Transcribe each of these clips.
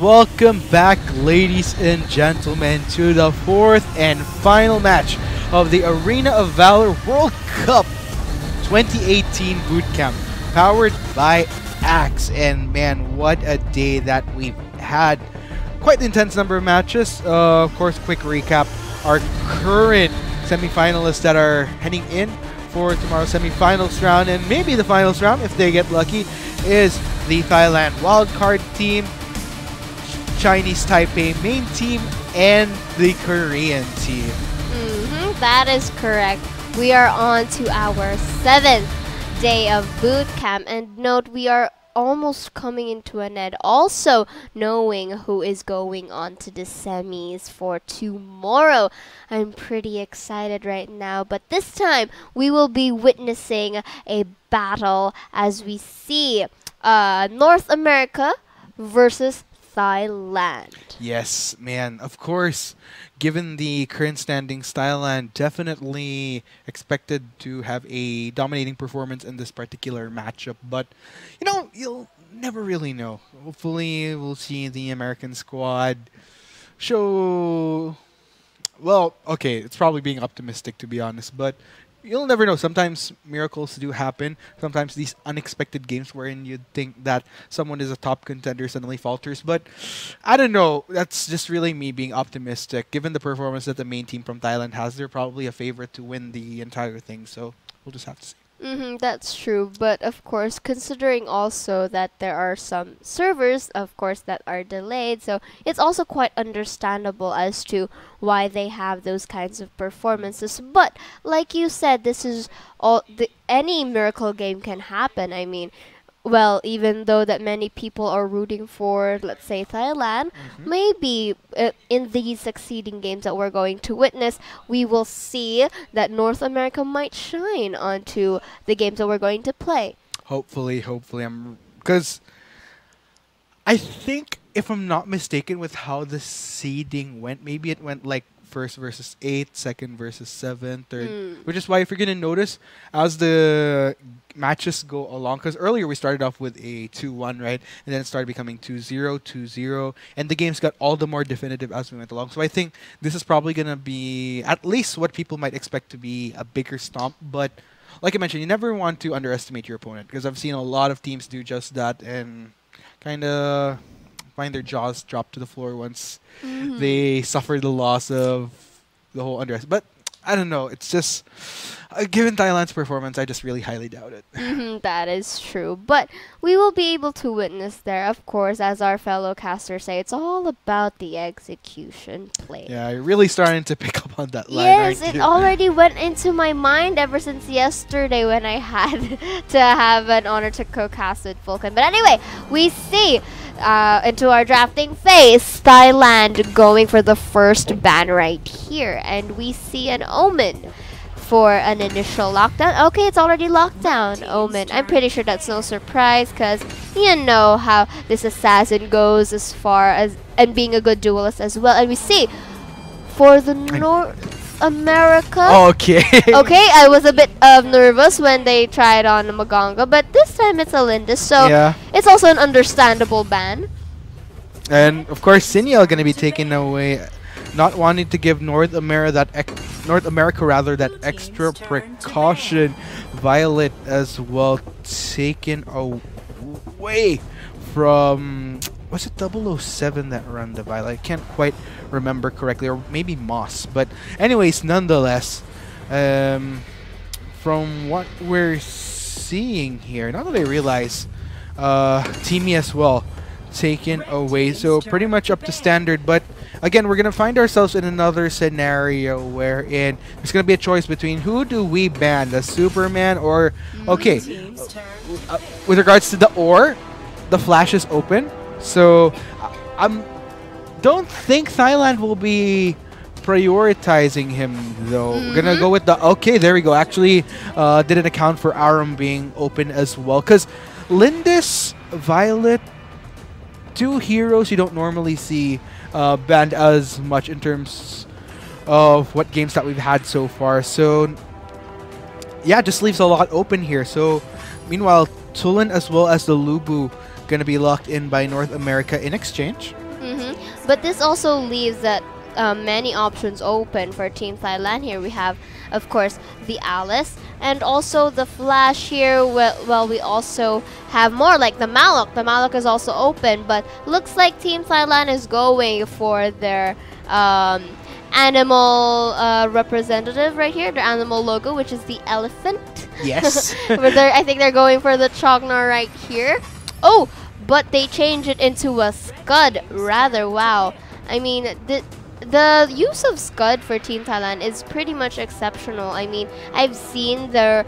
welcome back, ladies and gentlemen, to the fourth and final match of the Arena of Valor World Cup 2018 Bootcamp, powered by Axe. And man, what a day that we've had. Quite the intense number of matches. Of course, quick recap. Our current semifinalists that are heading in for tomorrow's semifinals round, and maybe the finals round if they get lucky, is the Thailand wildcard team, Chinese Taipei main team, and the Korean team. That is correct. We are on to our 7th day of boot camp, and note we are almost coming into an end. Also knowing who is going on to the semis for tomorrow. I'm pretty excited right now, but this time we will be witnessing a battle as we see North America versus Thailand. Yes, man. Of course, given the current standings, Thailand definitely expected to have a dominating performance in this particular matchup. But, you know, you'll never really know. Hopefully, we'll see the American squad show... Well, okay, it's probably being optimistic, to be honest. But you'll never know. Sometimes miracles do happen. Sometimes these unexpected games wherein you'd think that someone is a top contender suddenly falters. But I don't know. That's just really me being optimistic. Given the performance that the main team from Thailand has, they're probably a favorite to win the entire thing. So we'll just have to see. That's true, but of course, considering also that there are some servers, of course, that are delayed, so it's also quite understandable as to why they have those kinds of performances. But like you said, this is all any miracle game can happen. I mean, well, even though that many people are rooting for, let's say, Thailand, maybe in these succeeding games that we're going to witness, we will see that North America might shine onto the games that we're going to play. Hopefully. Because I think, if I'm not mistaken, with how the seeding went, maybe it went like first versus 8, second versus 7, third. Which is why, if you're going to notice, as the matches go along, because earlier we started off with a 2-1, right? And then it started becoming 2-0, 2-0. And the games got all the more definitive as we went along. So I think this is probably going to be at least what people might expect to be a bigger stomp. But like I mentioned, you never want to underestimate your opponent, because I've seen a lot of teams do just that and kind of find their jaws drop to the floor once they suffer the loss of the whole underestimate. But I don't know. It's just, given Thailand's performance, I just really highly doubt it. That is true. But we will be able to witness there, of course, as our fellow casters say, it's all about the execution play. Yeah, you're really starting to pick up on that line. Yes, it already went into my mind ever since yesterday when I had to have an honor to co-cast with Vulcan. But anyway, we see into our drafting phase, Thailand going for the first ban right here. And we see an Omen for an initial lockdown. Okay, it's already locked down, Omen. I'm pretty sure that's no surprise, because you know how this assassin goes as far as and being a good duelist as well. And we see for the North America. Okay. Okay, I was a bit nervous when they tried on Maganga, but this time it's a Lindis, so yeah, it's also an understandable ban. And of course, Sinyal gonna be taken away, not wanting to give North America that extra precaution. Violet as well taken away from, was it 007 that ran the Violet? I can't quite remember correctly, or maybe Moss. But anyways, nonetheless, from what we're seeing here, now that I realize, Teamy as well taken away, so pretty much up to standard. But again, we're gonna find ourselves in another scenario wherein there's gonna be a choice between who do we ban, the Superman or okay. With regards to the flash is open, so I don't think Thailand will be prioritizing him though. We're gonna go with the okay. There we go. Actually, didn't account for Aram being open as well, because Lindis, Violet, two heroes you don't normally see banned as much in terms of what games that we've had so far. So yeah, just leaves a lot open here. So meanwhile, Tulin as well as the Lubu gonna be locked in by North America in exchange. But this also leaves that many options open for Team Thailand. Here we have, of course, the Alice and also the Flash here. Well, we also have more like the Malok. The Malok is also open, but looks like Team Thailand is going for their animal representative right here, their animal logo, which is the elephant. Yes. But I think they're going for the Chognar right here. Oh, but they change it into a Scud rather. Wow. I mean, the use of Scud for Team Thailand is pretty much exceptional. I mean, I've seen their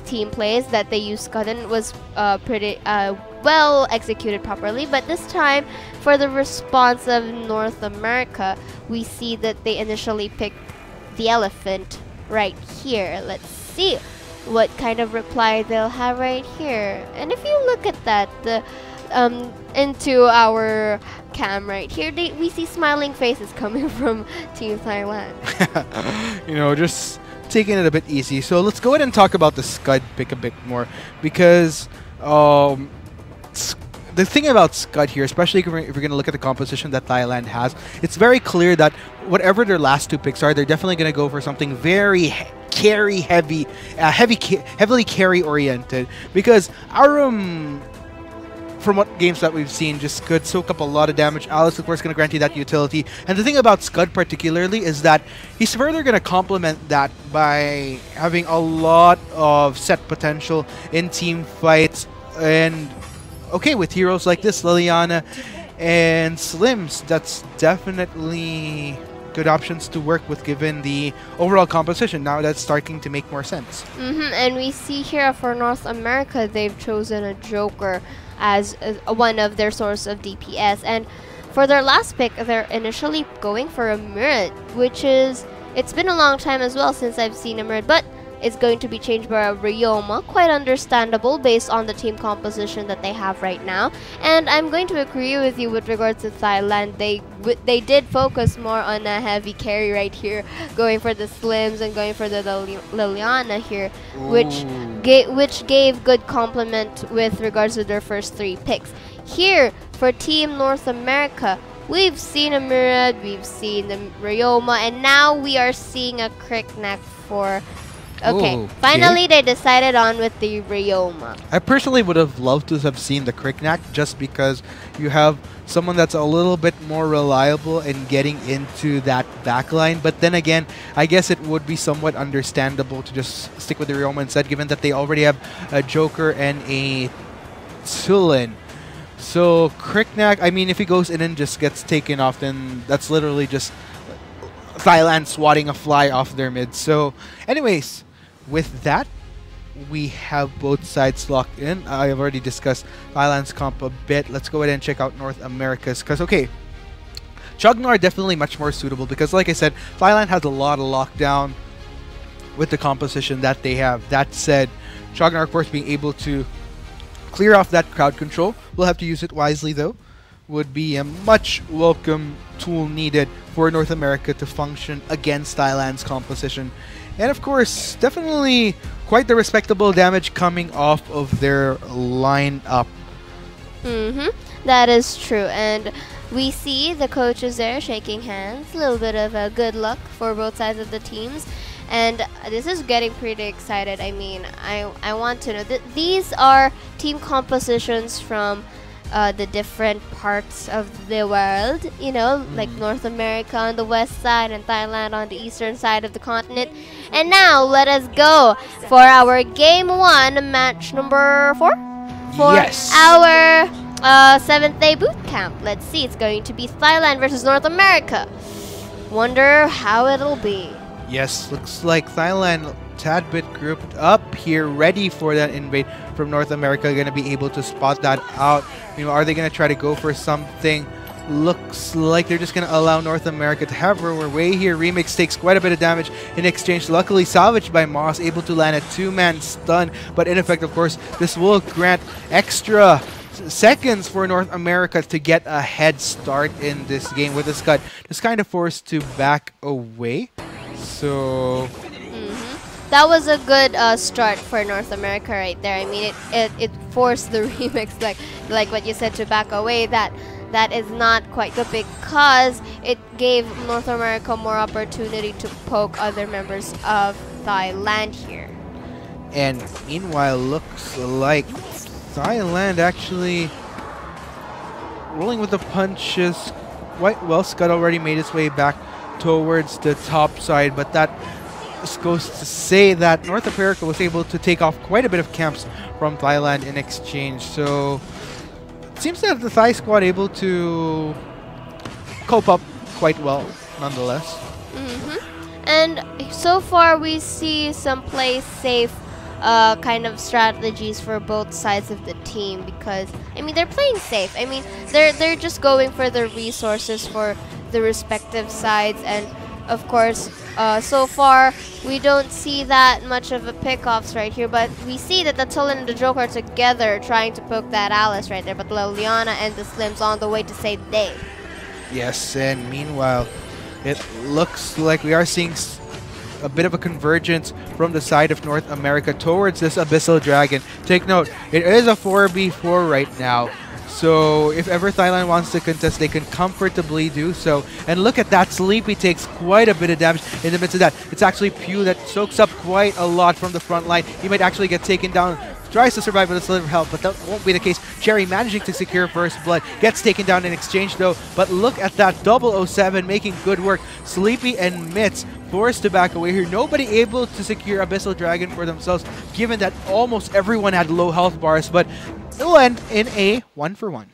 team plays that they use Scud and was pretty well executed properly. But this time, for the response of North America, we see that they initially picked the elephant right here. Let's see what kind of reply they'll have right here. And if you look at that, into our cam right here, we see smiling faces coming from Team Thailand. You know, just taking it a bit easy. So let's go ahead and talk about the Scud pick a bit more, because the thing about Scud here, especially if we're going to look at the composition that Thailand has, it's very clear that whatever their last two picks are, they're definitely going to go for something very heavily carry oriented, because Arum, from what games that we've seen, just could soak up a lot of damage. Alice, of course, going to grant you that utility. And the thing about Scud particularly is that he's further going to complement that by having a lot of set potential in team fights. And okay, with heroes like this, Liliana and Slims, that's definitely good options to work with given the overall composition. Now that's starting to make more sense. And we see here for North America, they've chosen a Joker as one of their source of DPS. And for their last pick, they're initially going for a Murid, which is, it's been a long time as well since I've seen a Murid, but it's going to be changed by a Ryoma. Quite understandable based on the team composition that they have right now. And I'm going to agree with you with regards to Thailand. They did focus more on a heavy carry right here, going for the Slims and going for the Liliana here, which gave good complement with regards to their first three picks. Here for Team North America, we've seen a Murad, we've seen the Ryoma, and now we are seeing a Crickneck for... Okay, finally they decided on with the Ryoma. I personally would have loved to have seen the Crickneck, just because you have someone that's a little bit more reliable in getting into that backline. But then again, I guess it would be somewhat understandable to just stick with the Ryoma instead, given that they already have a Joker and a Sulin. So Crickneck, I mean, if he goes in and just gets taken off, then that's literally just Thailand swatting a fly off their mid. So anyways, with that, we have both sides locked in. I've already discussed Thailand's comp a bit. Let's go ahead and check out North America's, because okay, Chognar definitely much more suitable, because like I said, Thailand has a lot of lockdown with the composition that they have. That said, Chognar, of course, being able to clear off that crowd control, we'll have to use it wisely though, would be a much welcome tool needed for North America to function against Thailand's composition. And of course, definitely quite the respectable damage coming off of their lineup. That is true. And we see the coaches there shaking hands. A little bit of a good luck for both sides of the teams. And this is getting pretty excited. I mean, I want to know that these are team compositions from the different parts of the world, you know, like North America on the west side and Thailand on the eastern side of the continent. And now let us go for our game 1, match number 4 for our 7th day boot camp. Let's see, it's going to be Thailand versus North America. Wonder how it'll be. Yes, looks like Thailand tad bit grouped up here, ready for that invade from North America. Going to be able to spot that out. You know, are they going to try to go for something? Looks like they're just going to allow North America to have her way here. Remix takes quite a bit of damage in exchange. Luckily salvaged by Moss, able to land a 2-man stun. But in effect, of course, this will grant extra seconds for North America to get a head start in this game, with this cut just kind of forced to back away. So that was a good start for North America right there. I mean, it forced the Remix, like what you said, to back away. That that is not quite good because it gave North America more opportunity to poke other members of Thailand here. And meanwhile, looks like Thailand actually rolling with the punches quite well. Scud already made his way back towards the top side, but that just goes to say that North America was able to take off quite a bit of camps from Thailand in exchange. So it seems that the Thai squad able to cope up quite well nonetheless. And so far we see some play safe kind of strategies for both sides of the team, because I mean they're playing safe. I mean they're just going for the resources for the respective sides, and of course so far we don't see that much of a pickoffs right here, but we see that the Tulin and the Joker are together trying to poke that Alice right there, but Liliana and the Slims on the way to save the day. Yes, and meanwhile it looks like we are seeing a bit of a convergence from the side of North America towards this Abyssal Dragon. Take note, it is a 4v4 right now. So if ever Thailand wants to contest, they can comfortably do so. And look at that, Sleepy takes quite a bit of damage in the midst of that. It's actually Pew that soaks up quite a lot from the front line. He might actually get taken down. Tries to survive with a sliver of health, but that won't be the case. Cherry managing to secure first blood. Gets taken down in exchange though, but look at that 007 making good work. Sleepy and Mitz forced to back away here. Nobody able to secure Abyssal Dragon for themselves, given that almost everyone had low health bars, but it'll end in a 1-for-1.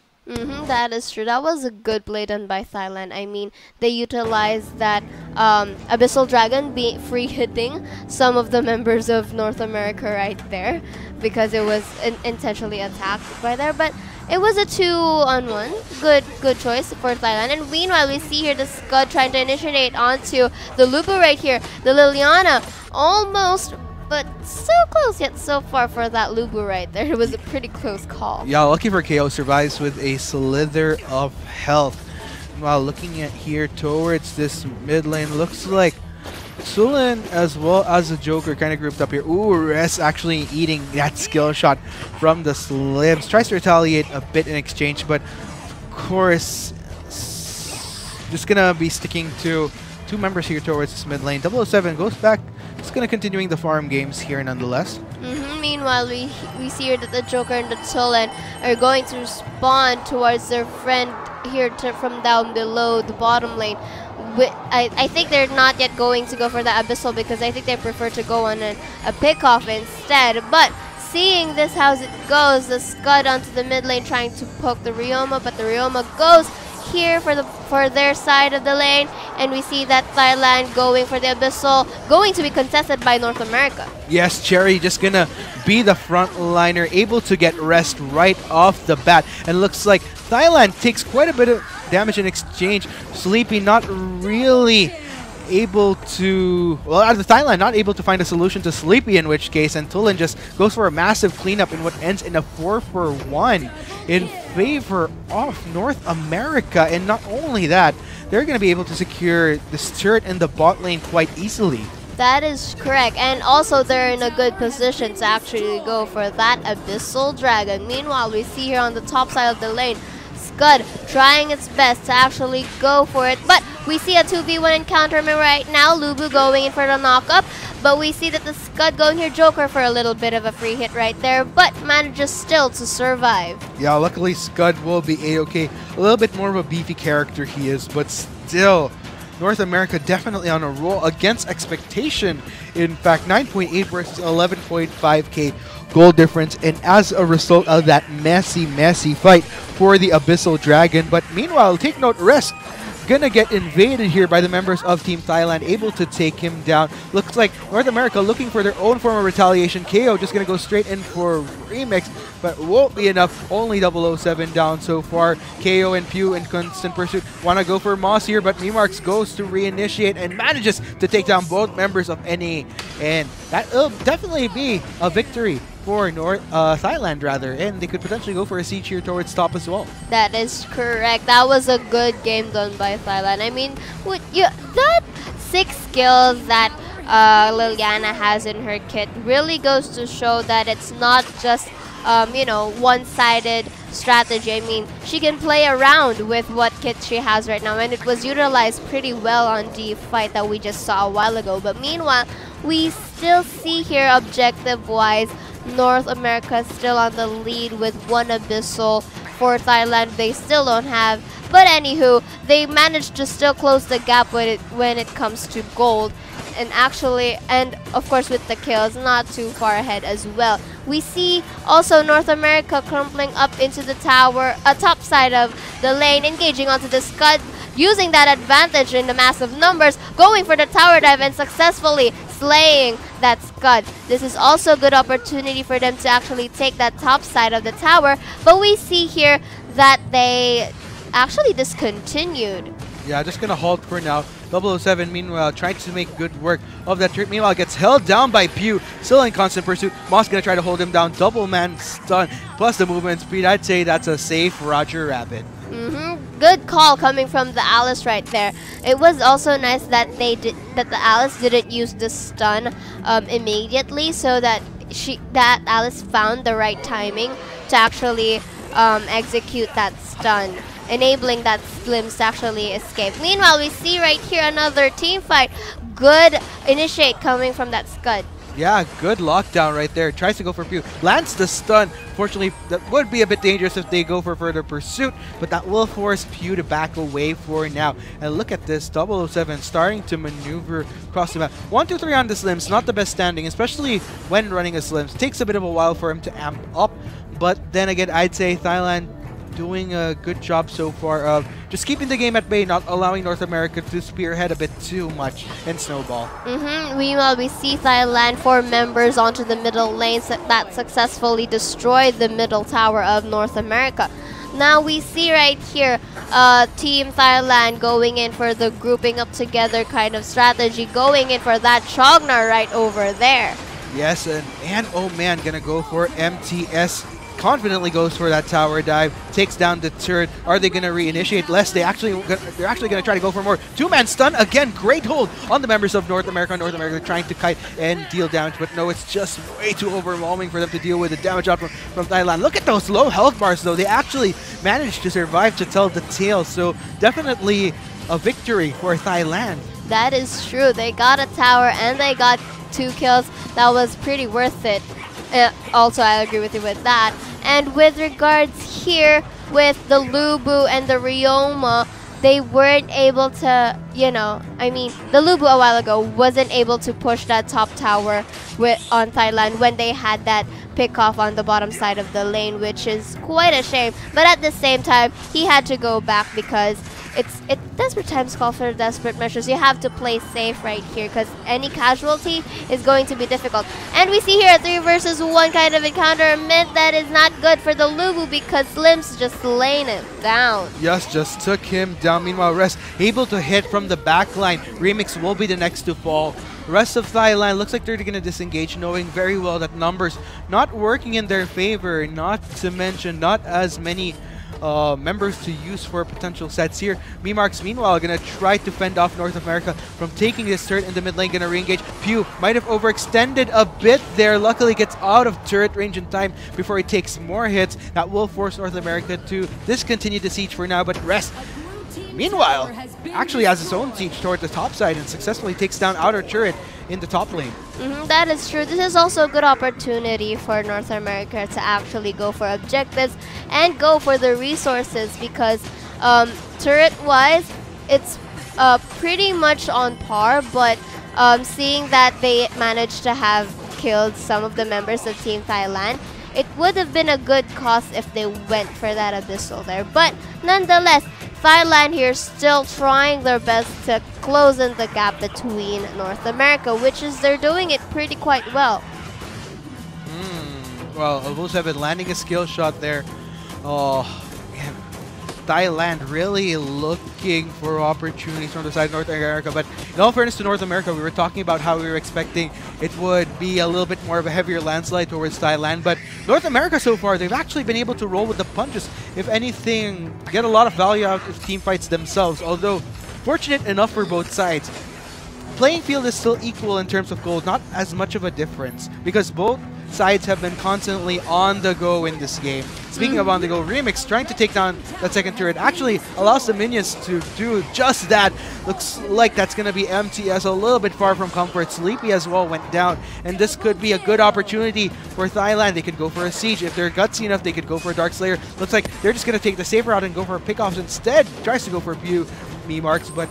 That is true. That was a good play done by Thailand. I mean, they utilized that Abyssal Dragon free hitting some of the members of North America right there, because it was intentionally attacked by there. But it was a 2-on-1. Good choice for Thailand. And meanwhile, we see here the Scud trying to initiate onto the Lubu right here. The Liliana almost, but so close yet so far for that Lubu right there. It was a pretty close call. Yeah, lucky for KO, survives with a slither of health. While looking at here towards this mid lane, looks like Sulin as well as the Joker kind of grouped up here. Ooh, Res actually eating that skill shot from the Slims. Tries to retaliate a bit in exchange, but of course, just gonna be sticking to two members here towards this mid lane. 007 goes back. It's gonna continuing the farm games here nonetheless. Meanwhile, we see here that the Joker and the Tulin are going to spawn towards their friend here from down below the bottom lane. I think they're not yet going to go for the Abyssal, because I think they prefer to go on a pick-off instead. But seeing this how it goes, the Scud onto the mid lane trying to poke the Ryoma, but the Ryoma goes here for their side of the lane, and we see that Thailand going for the Abyssal, going to be contested by North America. Yes, Cherry just gonna be the front liner, able to get rest right off the bat, and looks like Thailand takes quite a bit of damage in exchange. Sleepy not really able to, well, out of Thailand not able to find a solution to Sleepy, in which case, and Tulin just goes for a massive cleanup in what ends in a 4-for-1 in favor of North America. And not only that, they're going to be able to secure this turret in the bot lane quite easily. That is correct, and also they're in a good position to actually go for that Abyssal Dragon. Meanwhile, we see here on the top side of the lane, Scud trying its best to actually go for it, but we see a 2v1 encounter right now. Lubu going in for the knock-up, but we see that the Scud going here, Joker for a little bit of a free hit right there, but manages still to survive. Yeah, luckily Scud will be a-okay. A little bit more of a beefy character he is, but still, North America definitely on a roll against expectation. In fact, 9.8 versus 11.5k goal difference, and as a result of that messy fight for the Abyssal Dragon. But meanwhile, take note, Risk gonna get invaded here by the members of Team Thailand, able to take him down. Looks like North America looking for their own form of retaliation. KO just gonna go straight in for remix, but won't be enough. Only 007 down so far. KO and Pew in constant pursuit wanna go for Moss here, but Mimarks goes to reinitiate and manages to take down both members of NA, and that will definitely be a victory for Thailand rather, and they could potentially go for a siege here towards top as well. That is correct. That was a good game done by Thailand. I mean, that 6 skills that Liliana has in her kit really goes to show that it's not just you know, one-sided strategy. I mean, she can play around with what kit she has right now, and it was utilized pretty well on the fight that we just saw a while ago. But meanwhile, we still see here objective-wise, North America still on the lead with one Abyssal. For Thailand, they still don't have. But anywho, they managed to still close the gap when it comes to gold. And actually, and of course with the kills, not too far ahead as well. We see also North America crumpling up into the tower, top side of the lane, engaging onto the Scud, using that advantage in the massive numbers, going for the tower dive and successfully slaying that Scud. This is also a good opportunity for them to actually take that top side of the tower, but we see here that they actually discontinued. Yeah, just gonna halt for now. 007 meanwhile trying to make good work of that turret. Meanwhile gets held down by Pew, still in constant pursuit. Moss gonna try to hold him down. Double man stun plus the movement speed. I'd say that's a safe Roger Rabbit. Good call coming from the Alice right there. It was also nice that the Alice didn't use the stun immediately, so that Alice found the right timing to actually execute that stun, enabling that Slims to actually escape. Meanwhile, we see right here another team fight. Good initiate coming from that Scud. Yeah, good lockdown right there. Tries to go for Pew. Lands the stun. Fortunately, that would be a bit dangerous if they go for further pursuit, but that will force Pew to back away for now. And look at this, 007 starting to maneuver across the map. 1, 2, 3 on the Slims, not the best standing, especially when running a Slims. Takes a bit of a while for him to amp up, but then again, I'd say Thailand doing a good job so far of just keeping the game at bay, not allowing North America to spearhead a bit too much and snowball. Meanwhile, we see Thailand 4 members onto the middle lanes that successfully destroyed the middle tower of North America. Now we see right here Team Thailand going in for the grouping up together kind of strategy, going in for that Chognar right over there. Yes, and oh man, gonna go for MTS. Confidently goes for that tower dive, takes down the turret. Are they going to reinitiate? Less, they're actually going to try to go for more. Two-man stun again. Great hold on the members of North America. North America trying to kite and deal damage, but no, it's just way too overwhelming for them to deal with the damage out from Thailand. Look at those low health bars, though. They actually managed to survive to tell the tale, so definitely a victory for Thailand. That is true. They got a tower and they got 2 kills. That was pretty worth it. Also, I agree with you with that. And with regards here with the Lubu and the Ryoma, they weren't able to, you know, I mean, the Lubu a while ago wasn't able to push that top tower on Thailand when they had that pick off on the bottom side of the lane, which is quite a shame. But at the same time, he had to go back because desperate times call for desperate measures. You have to play safe right here because any casualty is going to be difficult. And we see here a 3 versus 1 kind of encounter meant that is not good for the Lubu because Slims just laying it down. Yes, just took him down. Meanwhile, Rest able to hit from the back line. Remix will be the next to fall. Rest of Thailand looks like they're going to disengage, knowing very well that numbers not working in their favor, not to mention not as many members to use for potential sets here. Memarks, meanwhile, gonna try to fend off North America from taking this turret in the mid lane, gonna re-engage. Pew might have overextended a bit there. Luckily gets out of turret range in time before he takes more hits. That will force North America to discontinue the siege for now, but Rest, meanwhile, actually has his own siege toward the top side and successfully takes down outer turret in the top lane. That is true. This is also a good opportunity for North America to actually go for objectives and go for the resources because turret-wise, it's pretty much on par, but seeing that they managed to have killed some of the members of Team Thailand, it would have been a good cause if they went for that Abyssal there. But nonetheless, Thailand here still trying their best to close in the gap between North America, which is they're doing it pretty quite well. Well, Elizabeth landing a skill shot there. Oh, man. Thailand really looking for opportunities from the side of North America. But in all fairness to North America, we were talking about how we were expecting it would be a little bit more of a heavier landslide towards Thailand. But North America so far, they've actually been able to roll with the punches. If anything, get a lot of value out of team fights themselves. Although, fortunate enough for both sides. Playing field is still equal in terms of gold, not as much of a difference. Because both sides have been constantly on the go in this game. Speaking of on the go, Remix trying to take down that second turret actually allows the minions to do just that. Looks like that's going to be MTS a little bit far from comfort. Sleepy as well went down, and this could be a good opportunity for Thailand. They could go for a siege. If they're gutsy enough, they could go for a Dark Slayer. Looks like they're just going to take the safe route and go for a pickoffs instead. Tries to go for a few me marks, but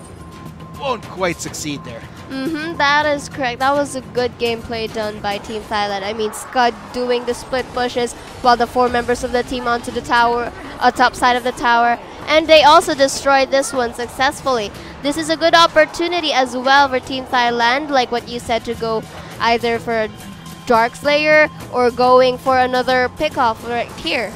won't quite succeed there. That is correct. That was a good gameplay done by Team Thailand. I mean, Scud doing the split pushes while the 4 members of the team onto the tower, top side of the tower. And they also destroyed this one successfully. This is a good opportunity as well for Team Thailand, like what you said, to go either for a Dark Slayer or going for another pickoff right here.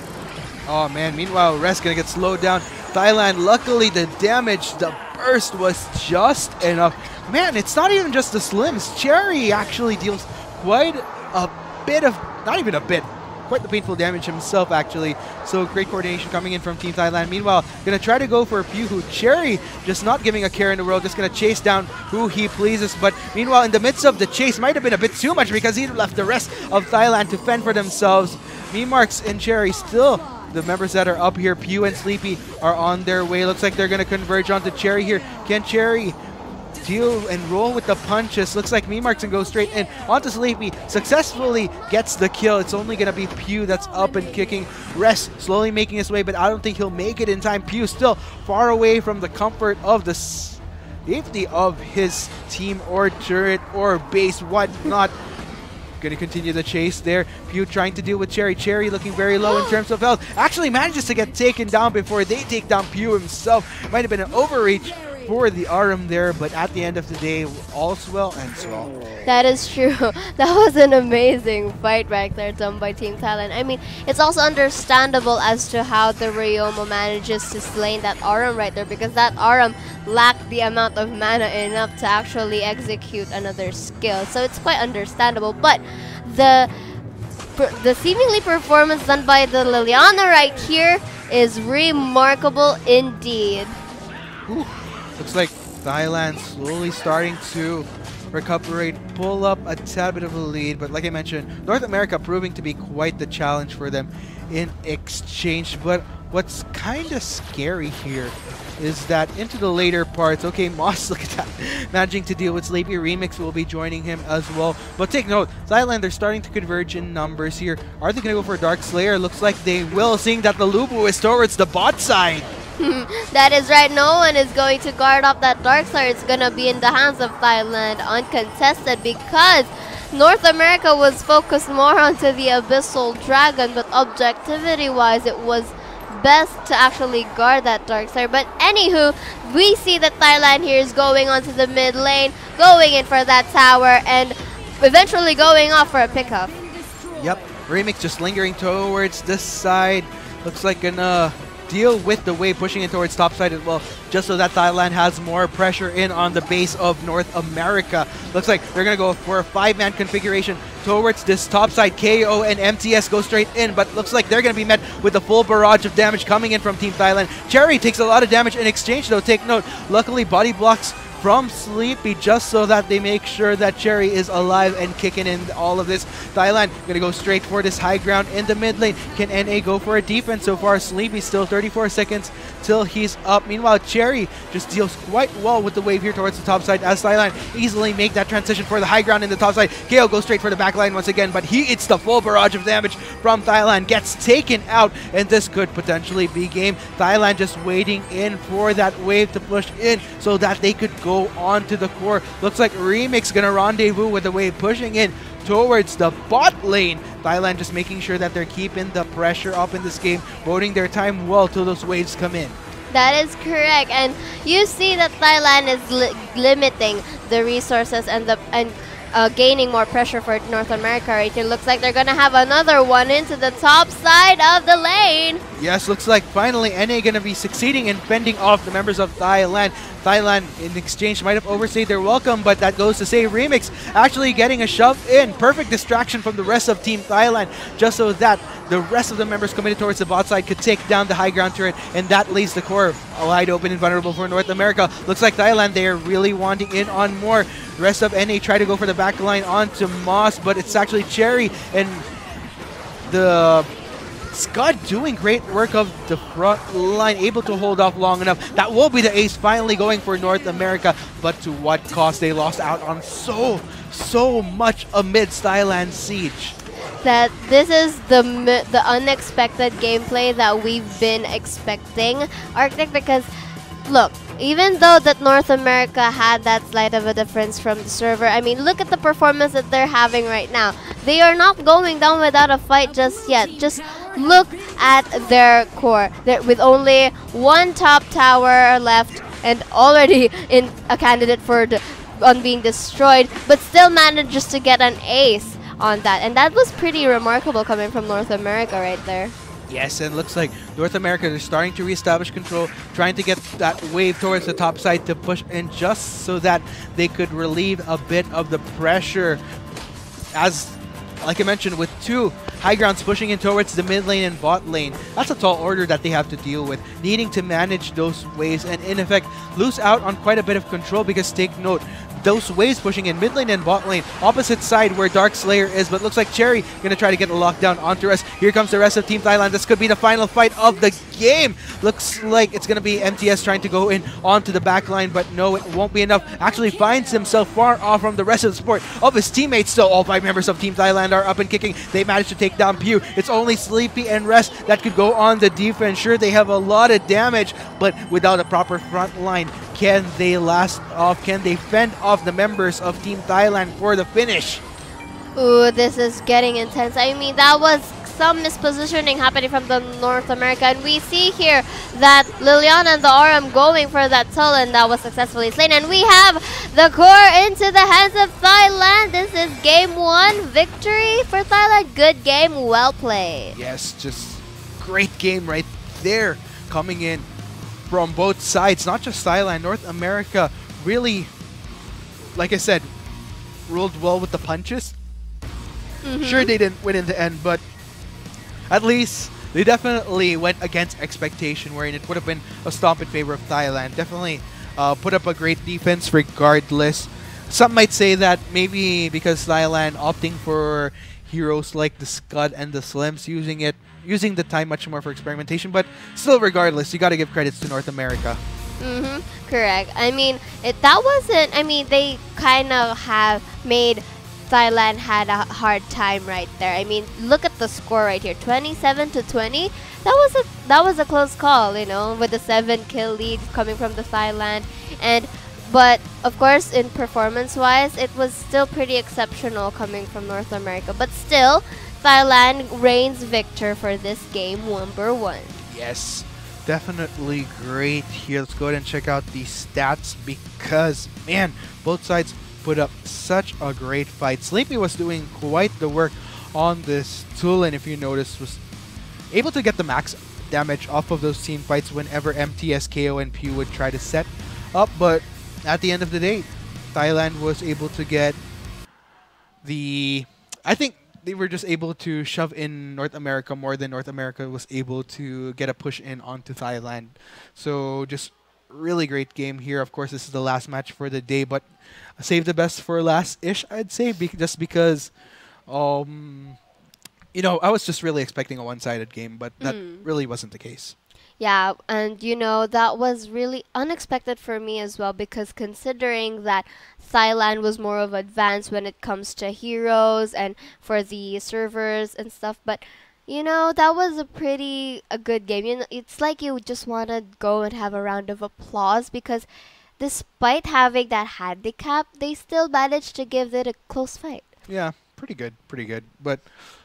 Oh man, meanwhile, Rest gonna get slowed down. Thailand, luckily the damage, the burst was just enough. Man, it's not even just the Slims. Cherry actually deals quite a bit of, not even a bit, quite the painful damage himself actually. So great coordination coming in from Team Thailand. Meanwhile, gonna try to go for a Pewhoo. Cherry just not giving a care in the world, just gonna chase down who he pleases. But meanwhile, in the midst of the chase, might have been a bit too much because he left the rest of Thailand to fend for themselves. Memarks and Cherry still the members that are up here. Pew and Sleepy are on their way. Looks like they're going to converge onto Cherry here. Can Cherry deal and roll with the punches? Looks like Memarks can go straight in onto Sleepy. Successfully gets the kill. It's only going to be Pew that's up and kicking. Rest slowly making his way, but I don't think he'll make it in time. Pew still far away from the comfort of the safety of his team or turret or base, whatnot. Going to continue the chase there. Pew trying to deal with Cherry. Cherry looking very low in terms of health. Actually manages to get taken down before they take down Pew himself. Might have been an overreach for the RM there, but at the end of the day, all's well ends well. That is true. That was an amazing fight right there done by Team Thailand. I mean, it's also understandable as to how the Ryomo manages to slay that RM right there, because that RM lacked the amount of mana enough to actually execute another skill. So it's quite understandable. But the seemingly performance done by the Liliana right here is remarkable indeed. Ooh. Looks like Thailand slowly starting to recuperate, pull up a tad bit of a lead, but like I mentioned, North America proving to be quite the challenge for them in exchange. But what's kind of scary here is that into the later parts, okay, Moss, look at that, managing to deal with Sleepy. Remix will be joining him as well. But take note, Thailand, they're starting to converge in numbers here. Are they going to go for a Dark Slayer? Looks like they will, seeing that the Lubu is towards the bot side. That is right. No one is going to guard up that Dark Slayer. It's going to be in the hands of Thailand uncontested, because North America was focused more onto the Abyssal Dragon, but objectivity-wise, it was best to actually guard that Dark Slayer. But anywho, we see that Thailand here is going onto the mid lane, going in for that tower, and eventually going off for a pickup. Yep, Remix just lingering towards this side. Looks like gonna deal with the wave, pushing it towards top side as well, just so that Thailand has more pressure in on the base of North America. Looks like they're going to go for a 5-man configuration towards this top side. KO and MTS go straight in, but looks like they're going to be met with a full barrage of damage coming in from Team Thailand. Cherry takes a lot of damage in exchange though. Take note, luckily body blocks from Sleepy just so that they make sure that Cherry is alive and kicking in all of this. Thailand going to go straight for this high ground in the mid lane. Can NA go for a defense? So far, Sleepy still 34 seconds till he's up. Meanwhile, Cherry just deals quite well with the wave here towards the top side as Thailand easily make that transition for the high ground in the top side. KO goes straight for the back line once again, but he hits the full barrage of damage from Thailand, gets taken out, and this could potentially be game. Thailand just waiting in for that wave to push in so that they could go on to the core. Looks like Remix gonna rendezvous with the wave pushing in towards the bot lane. Thailand just making sure that they're keeping the pressure up in this game, voting their time well till those waves come in. That is correct, and you see that Thailand is limiting the resources and gaining more pressure for North America right here. Looks like they're gonna have another one into the top side of the lane. Yes, looks like finally NA gonna be succeeding in fending off the members of Thailand. Thailand in exchange might have overstayed their welcome, but that goes to say Remix actually getting a shove in. Perfect distraction from the rest of Team Thailand, just so that the rest of the members committed towards the bot side could take down the high ground turret, and that leaves the core wide open and vulnerable for North America. Looks like Thailand, they are really wanting in on more. The rest of NA try to go for the back line onto Moss, but it's actually Cherry and the Scud doing great work of the front line, able to hold off long enough. That will be the ace finally going for North America, but to what cost? They lost out on so much amidst Thailand siege. That this is the unexpected gameplay that we've been expecting, Arctic, because look, even though that North America had that slight of a difference from the server, I mean, look at the performance that they're having right now. They are not going down without a fight just yet. Just look at their core. With only one top tower left and already in a candidate for on being destroyed, but still manages to get an ace on that. And that was pretty remarkable coming from North America right there. Yes, and looks like North America is starting to reestablish control, trying to get that wave towards the top side to push in just so that they could relieve a bit of the pressure. As, like I mentioned, with two high grounds pushing in towards the mid lane and bot lane, that's a tall order that they have to deal with, needing to manage those waves and in effect lose out on quite a bit of control because take note, those waves pushing in mid lane and bot lane, opposite side where Dark Slayer is, but looks like Cherry gonna try to get a lockdown onto us. Here comes the rest of Team Thailand. This could be the final fight of the game. Looks like it's gonna be MTS trying to go in onto the back line, but no, it won't be enough. Actually finds himself far off from the rest of the support of his teammates. Still, all 5 members of Team Thailand are up and kicking. They managed to take down Pew. It's only Sleepy and Rest that could go on the defense. Sure, they have a lot of damage, but without a proper front line, can they last off? Can they fend off the members of Team Thailand for the finish? Ooh, this is getting intense. I mean, that was some mispositioning happening from the North America, and we see here that Liliana and the RM going for that Tulin that was successfully slain, and we have the core into the hands of Thailand. This is game 1 victory for Thailand. Good game, well played. Yes, just great game right there coming in from both sides, not just Thailand. North America really, like I said, ruled well with the punches. Sure, they didn't win in the end, but at least they definitely went against expectation, wherein it would have been a stomp in favor of Thailand. Definitely put up a great defense regardless. Some might say that maybe because Thailand opting for heroes like the Scud and the Slims, using the time much more for experimentation, but still regardless, you got to give credits to North America. Correct. I mean, that wasn't, I mean, they kind of have made Thailand had a hard time right there. I mean, look at the score right here, 27-20. That was a close call, you know, with the 7-kill lead coming from the Thailand. But of course, in performance-wise, it was still pretty exceptional coming from North America. But still, Thailand reigns victor for this game number 1. Yes, definitely great here. Let's go ahead and check out the stats because, man, both sides put up such a great fight. Sleepy was doing quite the work on this tool, and if you notice, was able to get the max damage off of those team fights whenever MTS, KO, and Pew would try to set up. But at the end of the day, Thailand was able to get the... I think they were just able to shove in North America more than North America was able to get a push in onto Thailand. So just really great game here. Of course, this is the last match for the day, but save the best for last-ish, I'd say, just because, you know, I was just really expecting a one-sided game, but that really wasn't the case. Yeah, and you know, that was really unexpected for me as well, because considering that Thailand was more of advanced when it comes to heroes and for the servers and stuff, but you know, that was a good game. You know, it's like you just want to go and have a round of applause because despite having that handicap, they still managed to give it a close fight. Yeah, pretty good. But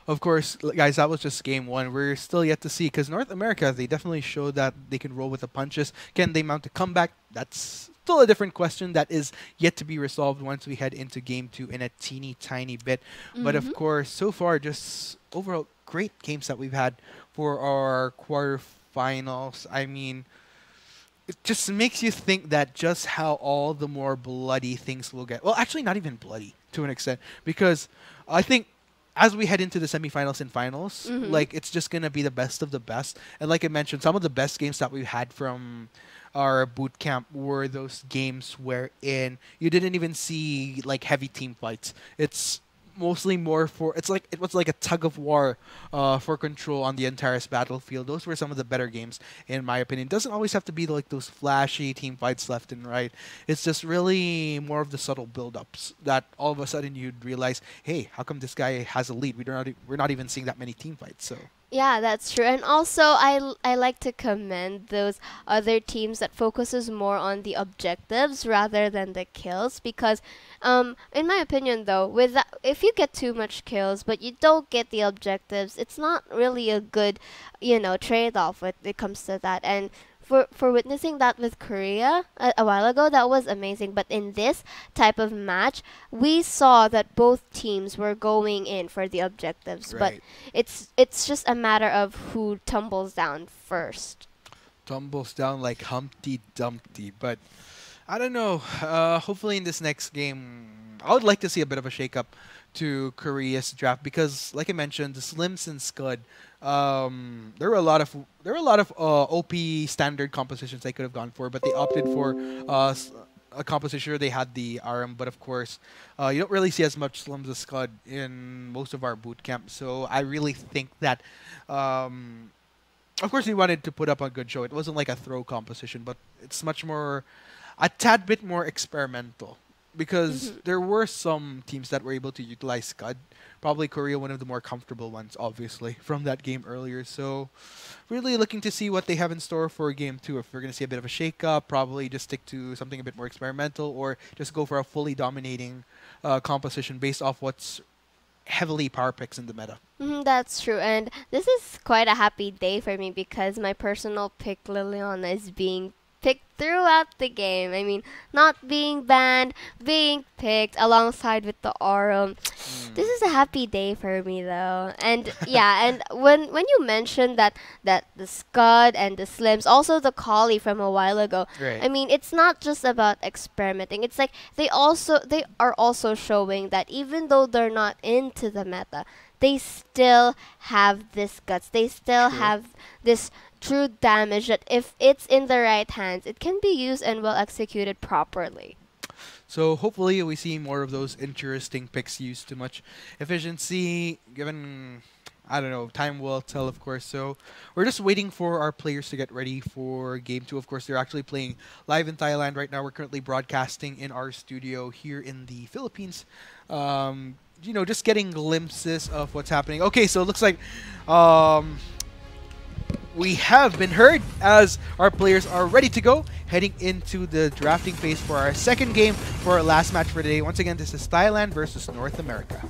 of course, guys, that was just game 1. We're still yet to see because North America, they definitely showed that they can roll with the punches. Can they mount a comeback? That's still a different question that is yet to be resolved once we head into game 2 in a teeny tiny bit. But of course, so far, just overall great games that we've had for our quarterfinals. I mean, it just makes you think that just how all the more bloody things will get. Well, actually, not even bloody to an extent, because I think as we head into the semifinals and finals, like it's just gonna be the best of the best. And like I mentioned, some of the best games that we've had from our boot camp were those games wherein you didn't even see like heavy team fights. It's mostly more for it was like a tug of war for control on the entire battlefield. Those were some of the better games in my opinion. Doesn't always have to be like those flashy team fights left and right. It's just really more of the subtle build-ups that all of a sudden you'd realize, hey, how come this guy has a lead? We're not even seeing that many team fights. So Yeah, that's true. And also, I like to commend those other teams that focuses more on the objectives rather than the kills because, in my opinion, though, with that, if you get too much kills but you don't get the objectives, it's not really a good, trade-off when it comes to that. And for witnessing that with Korea a while ago, that was amazing. But in this type of match, we saw that both teams were going in for the objectives. But right. it's just a matter of who tumbles down first. Tumbles down like Humpty Dumpty. But I don't know. Hopefully in this next game, I would like to see a bit of a shakeup to Korea's draft because, like I mentioned, the Slims and Scud. There were a lot of OP standard compositions they could have gone for, but they opted for a composition where they had the RM. But of course, you don't really see as much Slims as Scud in most of our boot camps. So I really think that. Of course, we wanted to put up a good show. It wasn't like a throw composition, but it's much more, a tad bit more experimental. Because there were some teams that were able to utilize Scud. Probably Korea, one of the more comfortable ones, obviously, from that game earlier. So, really looking to see what they have in store for game 2. If we're going to see a bit of a shake-up, probably just stick to something a bit more experimental, or just go for a fully dominating composition based off what's heavily power picks in the meta. That's true, and this is quite a happy day for me because my personal pick Liliana is being picked throughout the game. I mean, not being banned, being picked alongside with the Aurum. This is a happy day for me though. And yeah, and when you mentioned that the Scud and the Slims, also the Collie from a while ago. Right. I mean, it's not just about experimenting. It's like they are also showing that even though they're not into the meta, they still have this guts. They still have this true damage that if it's in the right hands, it can be used and well executed properly. So hopefully we see more of those interesting picks used to much efficiency, given, I don't know, time will tell, of course. So we're just waiting for our players to get ready for Game 2. Of course, they're actually playing live in Thailand right now. We're currently broadcasting in our studio here in the Philippines. Just getting glimpses of what's happening. Okay, so it looks like we have been heard as our players are ready to go, heading into the drafting phase for our second game for our last match for today. Once again, this is Thailand versus North America.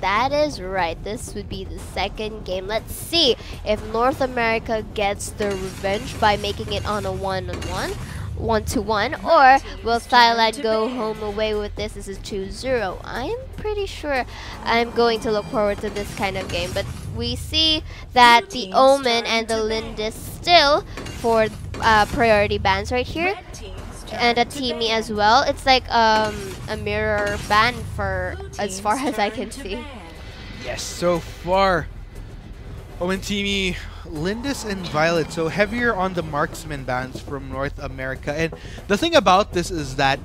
That is right. This would be the second game. Let's see if North America gets the revenge by making it on a 1-on-1. 1-1, or will Thailand go home away with this? This is 2-0. I'm pretty sure I'm going to look forward to this kind of game, but we see that the Omen and the Lindis still for priority bans right here, and a Teamy as well. It's like a mirror ban for as far as I can see. Yes, so far Omen Teamy, Lindis and Violet, so heavier on the marksman bans from North America. And the thing about this is that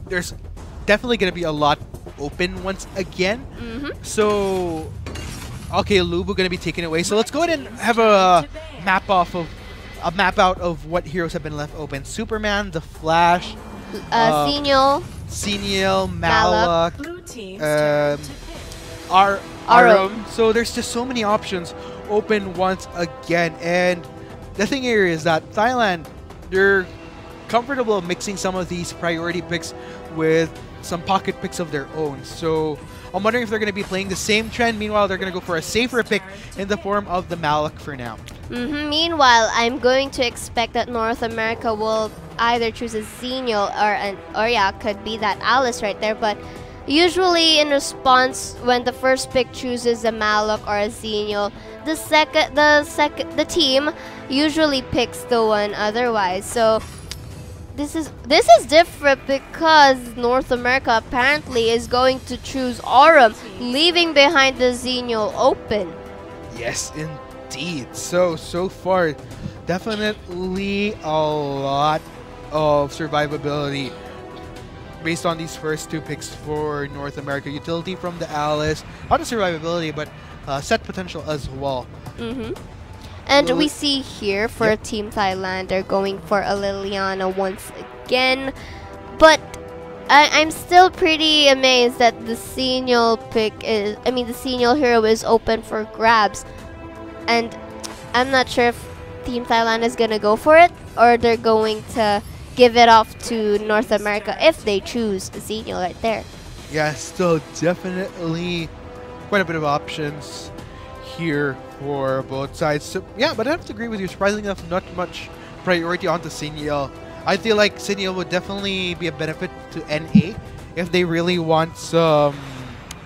there's definitely going to be a lot open once again. So, okay, Lubu going to be taken away. So let's go ahead and have a map out of what heroes have been left open. Superman, the Flash, Xenial, Malak, Aurum. So there's just so many options open once again. And the thing here is that Thailand, they're comfortable mixing some of these priority picks with some pocket picks of their own. So I'm wondering if they're going to be playing the same trend. Meanwhile, they're going to go for a safer pick in the form of the Malak for now. Meanwhile, I'm going to expect that North America will either choose a Xenial or yeah, could be that Alice right there. But usually in response, when the first pick chooses a Malak or a Xenial, the team usually picks the one otherwise. So this is different because North America apparently is going to choose Aurum, leaving behind the Xenial open. Yes, indeed. So far, definitely a lot of survivability based on these first two picks for North America. Utility from the Alice, not just survivability, but set potential as well. And we see here for Team Thailand, they're going for a Liliana once again. But I'm still pretty amazed that the senior pick is, the senior hero is open for grabs. And I'm not sure if Team Thailand is going to go for it or they're going to give it off to North America if they choose the senior right there. Yeah, still definitely quite a bit of options here for both sides. So, yeah, but I have to agree with you. Surprisingly enough, not much priority onto Senior. I feel like Senior would definitely be a benefit to NA if they really want some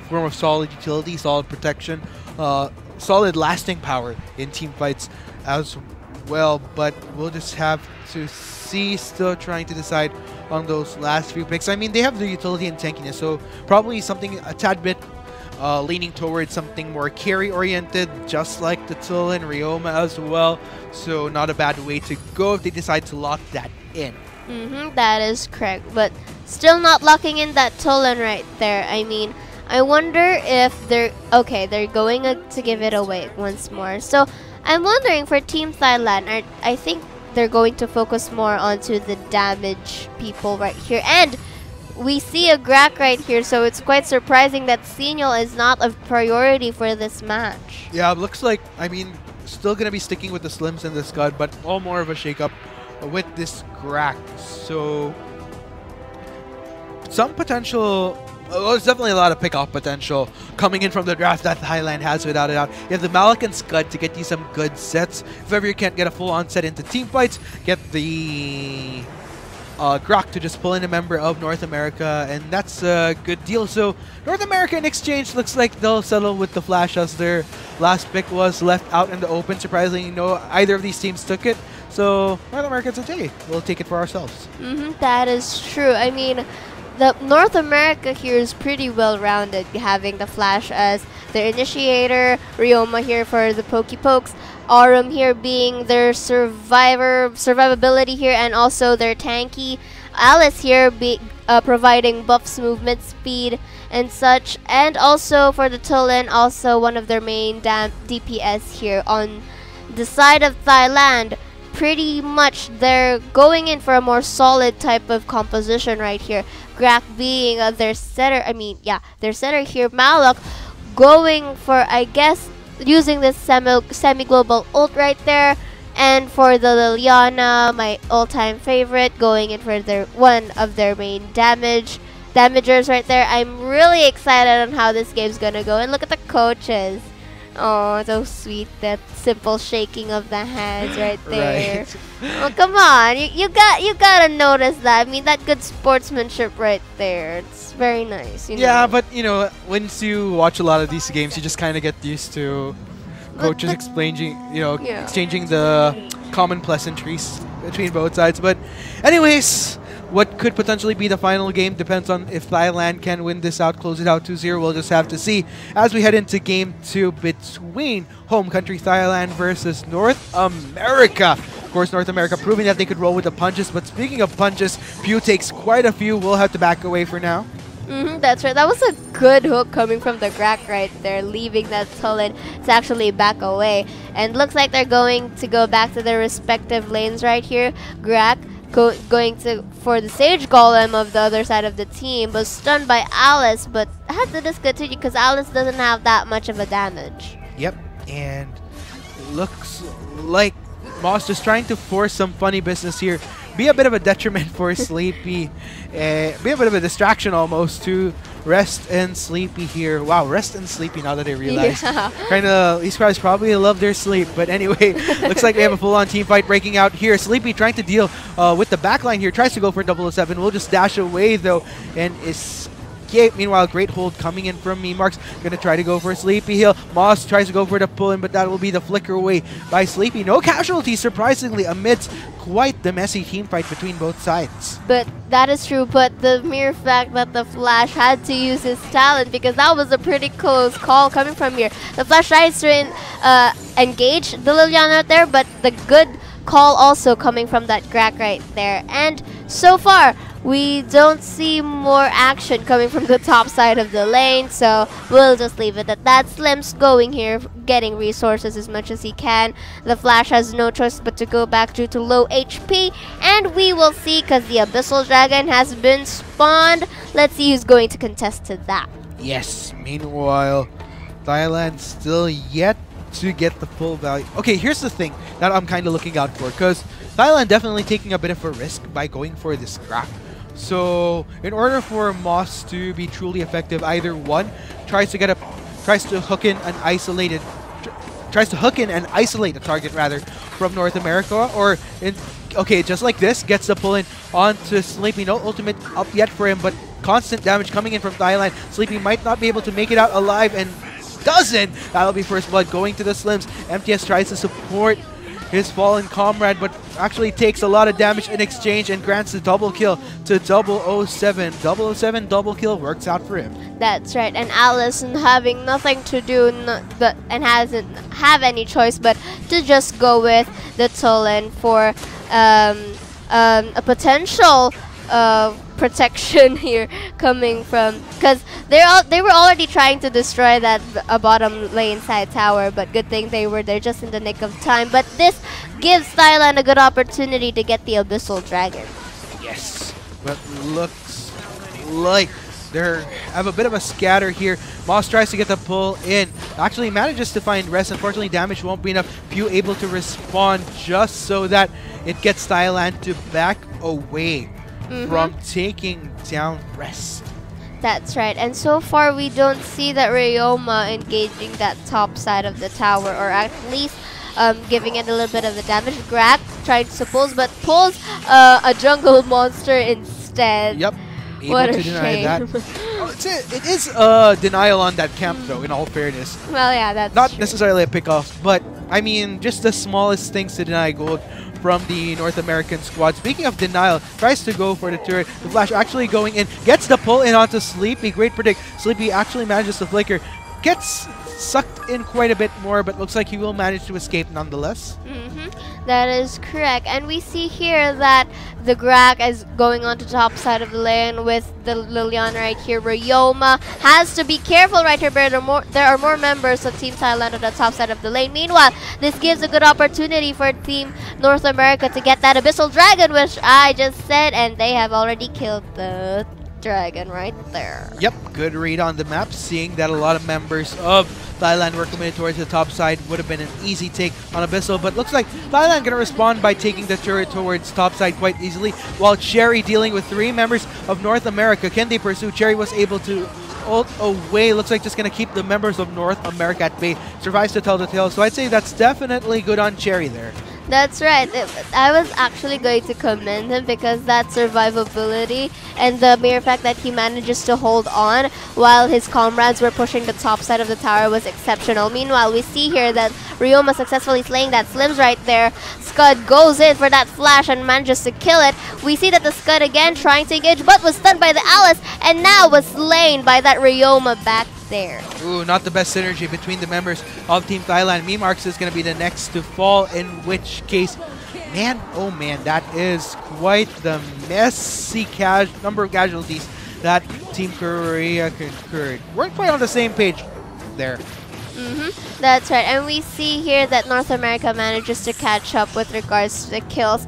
form of solid utility, solid protection, solid lasting power in team fights as well. But we'll just have to see. Still trying to decide on those last few picks. I mean, they have the utility and tankiness, so probably something a tad bit leaning towards something more carry-oriented, just like the Tull and Ryoma as well. So not a bad way to go if they decide to lock that in. That is correct, but still not locking in that Tullin right there. I mean, I wonder if they're going to give it away once more. So I'm wondering for Team Thailand, I think they're going to focus more onto the damage people right here. And we see a Grak right here, so it's quite surprising that Senior is not a priority for this match. Yeah, it looks like, still going to be sticking with the Slims and the Scud, but all more of a shake-up with this Grak. So, some potential, there's definitely a lot of pick-off potential coming in from the draft that Thailand has, without a doubt. You have the Malik and Scud to get you some good sets. If ever you can't get a full-on set into team fights, get the Grak to just pull in a member of North America, and that's a good deal. So North America in exchange looks like they'll settle with the Flash, as their last pick was left out in the open. Surprisingly, no, either of these teams took it. So North America said, hey, we'll take it for ourselves. That is true. I mean, the North America here is pretty well-rounded, having the Flash as their initiator, Ryoma here for the Pokepokes, Aurum here being their survivability here, and also their tanky, Alice here providing buffs, movement speed, and such, and also for the Tullin, also one of their main DPS here. On the side of Thailand, pretty much they're going in for a more solid type of composition right here. Grak being their setter, their setter here, Malak going for, I guess, using this semi-global ult right there. And for the Liliana, my all-time favorite, going in for one of their main damagers right there. I'm really excited on how this game's gonna go. And look at the coaches. Oh, so sweet, that simple shaking of the hands right there. Right. Oh, come on, you gotta notice that. I mean, that good sportsmanship right there. It's very nice. Yeah, but once you watch a lot of these games, you just kind of get used to coaches exchanging the common pleasantries between both sides. But anyways, what could potentially be the final game depends on if Thailand can win this out, close it out 2-0. We'll just have to see as we head into Game 2 between home country Thailand versus North America. Of course, North America proving that they could roll with the punches. But speaking of punches, Pew takes quite a few. We'll have to back away for now. That's right. That was a good hook coming from the Grak right there, leaving that Tullin to actually back away. And looks like they're going to go back to their respective lanes right here. Grak going for the Sage Golem of the other side of the team, was stunned by Alice, but had to discontinue because Alice doesn't have that much of a damage. Yep, and looks like Moss just trying to force some funny business here. Be a bit of a detriment for Sleepy. Be a bit of a distraction almost to Rest and Sleepy here. Wow, Rest and Sleepy now that I realize. Yeah. These guys probably love their sleep. But anyway, looks like we have a full-on team fight breaking out here. Sleepy trying to deal with the backline here. Tries to go for 007. We'll just dash away though and escape. Meanwhile, great hold coming in from Memarks. Gonna try to go for a Sleepy Hill. Moss tries to go for the pull-in, but that will be the flicker away by Sleepy. No casualties, surprisingly, amidst quite the messy team fight between both sides. But that is true, but the mere fact that the Flash had to use his talent, because that was a pretty close call coming from here. The Flash tries to engage the Liliana out there, but the good call also coming from that Grak right there. And so far, we don't see more action coming from the top side of the lane, so we'll just leave it at that. Slim's going here, getting resources as much as he can. The Flash has no choice but to go back due to low HP, and we will see because the Abyssal Dragon has been spawned. Let's see who's going to contest to that. Yes, meanwhile, Thailand still yet to get the full value. Okay, here's the thing that I'm kind of looking out for, because Thailand definitely taking a bit of a risk by going for this crack. So in order for Moss to be truly effective, either one tries to hook in and isolate a target rather from North America, or okay, just like this, gets the pull in onto Sleepy. No ultimate up yet for him, but constant damage coming in from Thailand. Sleepy might not be able to make it out alive, and doesn't. That'll be first blood going to the Slims. MTS tries to support his fallen comrade, but actually takes a lot of damage in exchange and grants the double kill to 007. 007 double kill works out for him. That's right, and Allison having nothing to do and hasn't have any choice but to just go with the Tolan for a potential protection here coming from, because they were already trying to destroy that bottom lane side tower, but good thing they were there just in the nick of time. But this gives Thailand a good opportunity to get the Abyssal Dragon. Yes, but looks like they have a bit of a scatter here. Moss tries to get the pull in, actually manages to find rest. Unfortunately, damage won't be enough. Pew able to respond just so that it gets Thailand to back away from taking down rest. That's right, and so far we don't see that Ryoma engaging that top side of the tower, or at least giving it a little bit of the damage. Grak trying to suppose, but pulls a jungle monster instead. Yep, what able a to deny shame. that. It is denial on that camp though, in all fairness. Well, yeah, that's not true. necessarily a pick-off, but I mean, just the smallest things to deny gold from the North American squad. Speaking of denial, tries to go for the turret. The Flash actually going in, gets the pull in onto Sleepy. Great predict. Sleepy actually manages to flicker. Gets sucked in quite a bit more, but looks like he will manage to escape nonetheless. That is correct. And we see here that the Grak is going on to top side of the lane with the Liliana right here. Ryoma has to be careful right here, but there are more members of Team Thailand on the top side of the lane. Meanwhile, this gives a good opportunity for Team North America to get that Abyssal Dragon, which I just said, and they have already killed the dragon right there. Yep, good read on the map, seeing that a lot of members of Thailand were committed towards the top side. Would have been an easy take on Abyssal, but looks like Thailand gonna respond by taking the turret towards top side quite easily, while Cherry dealing with 3 members of North America. Can they pursue? Cherry was able to ult away. Looks like just gonna keep the members of North America at bay. Survives to tell the tale, so I'd say that's definitely good on Cherry there. That's right. I was actually going to commend him because that survivability and the mere fact that he manages to hold on while his comrades were pushing the top side of the tower was exceptional. Meanwhile, we see here that Ryoma successfully slaying that Slims right there. Scud goes in for that flash and manages to kill it. We see that the Scud again trying to engage but was stunned by the Alice and now was slain by that Ryoma back there. Ooh, not the best synergy between the members of Team Thailand. Memarks is going to be the next to fall, in which case, man, oh man, that is quite the messy number of casualties that Team Korea incurred. Weren't quite on the same page there. That's right, and we see here that North America manages to catch up with regards to the kills,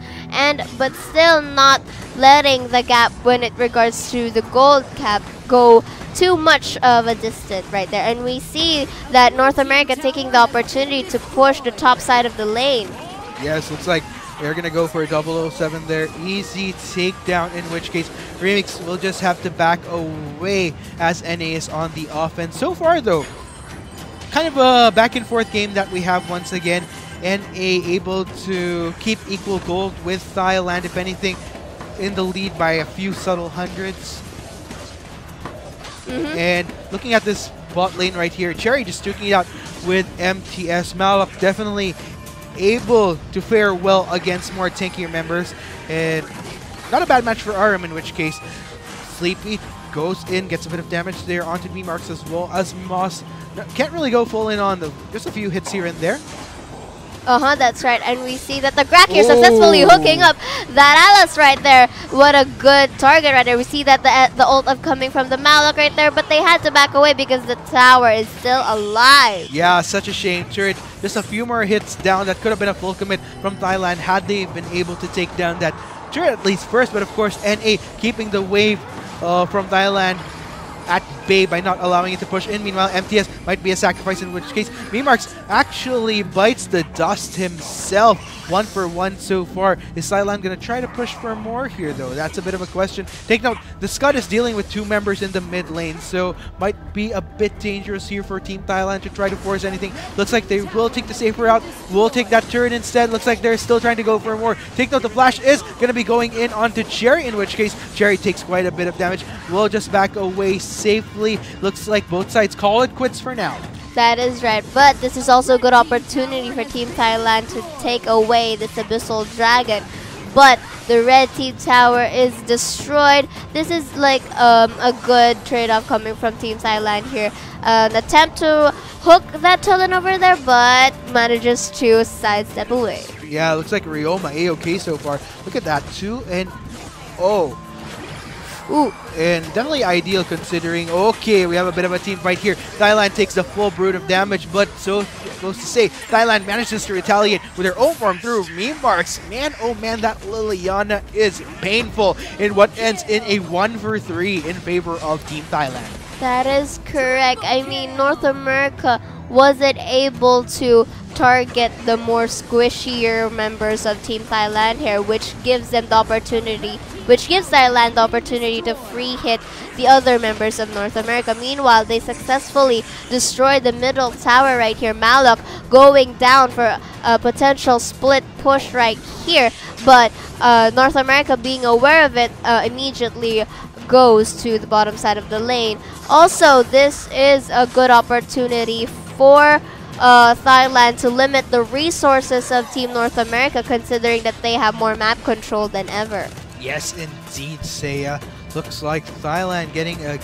but still not letting the gap when it regards to the gold cap go too much of a distance right there. And we see that North America taking the opportunity to push the top side of the lane. Yes, looks like they're going to go for a 007 there. Easy takedown, in which case Remix will just have to back away as NA is on the offense. So far, though, kind of a back and forth game that we have once again. NA able to keep equal gold with Thailand, if anything, in the lead by a few subtle hundreds. And looking at this bot lane right here, Cherry just duking it out with MTS. Malak definitely able to fare well against more tankier members. And not a bad match for RM, in which case Sleepy goes in, gets a bit of damage there onto Memarks, as well as Moss. Can't really go full in on just a few hits here and there. That's right. And we see that the Grak here successfully hooking up that Alice right there. What a good target right there. We see that the ult of coming from the Malok right there, but they had to back away because the tower is still alive. Yeah, such a shame. Turret, just a few more hits down. That could have been a full commit from Thailand had they been able to take down that turret at least first. But of course, NA keeping the wave from Thailand at bay by not allowing it to push in. Meanwhile, MTS might be a sacrifice, in which case Mimarks actually bites the dust himself. 1 for 1 so far. Is Thailand going to try to push for more here, though? That's a bit of a question. Take note, the Scud is dealing with 2 members in the mid lane, so might be a bit dangerous here for Team Thailand to try to force anything. Looks like they will take the safer route. Will take that turret instead. Looks like they're still trying to go for more. Take note, the flash is going to be going in onto Cherry, in which case Cherry takes quite a bit of damage. Will just back away safely. Looks like both sides call it quits for now. That is right, but this is also a good opportunity for Team Thailand to take away this Abyssal Dragon. But the red team tower is destroyed. This is like a good trade-off coming from Team Thailand here. An attempt to hook that Tulin over there, but manages to sidestep away. Yeah, looks like Ryoma A-okay so far. Look at that, 2 and... Oh. Ooh, and definitely ideal considering, okay, we have a bit of a team fight here. Thailand takes the full brute of damage, but so goes to say, Thailand manages to retaliate with their own form through Mimarks. Man, oh man, that Liliana is painful in what ends in a 1 for 3 in favor of Team Thailand. That is correct. I mean, North America wasn't able to target the more squishier members of Team Thailand here, which gives them the opportunity, which gives Thailand the opportunity to free hit the other members of North America. Meanwhile, they successfully destroyed the middle tower right here. Malok going down for a potential split push right here, but North America, being aware of it, immediately goes to the bottom side of the lane. Also, this is a good opportunity for Thailand to limit the resources of Team North America, considering that they have more map control than ever. Yes, indeed, Seiya. Looks like Thailand getting a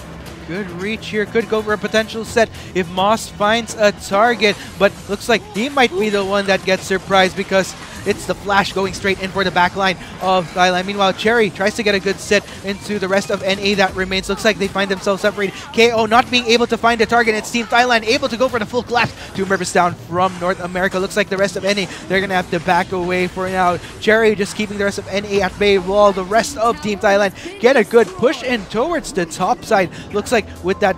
good reach here. Could go for a potential set if Moss finds a target, but looks like he might be the one that gets surprised because it's the flash going straight in for the back line of Thailand. Meanwhile, Cherry tries to get a good set into the rest of NA that remains. Looks like they find themselves separated. KO not being able to find a target. It's Team Thailand able to go for the full collapse. 2 members down from North America. Looks like the rest of NA, they're going to have to back away for now. Cherry just keeping the rest of NA at bay while the rest of Team Thailand get a good push in towards the top side. Looks like with that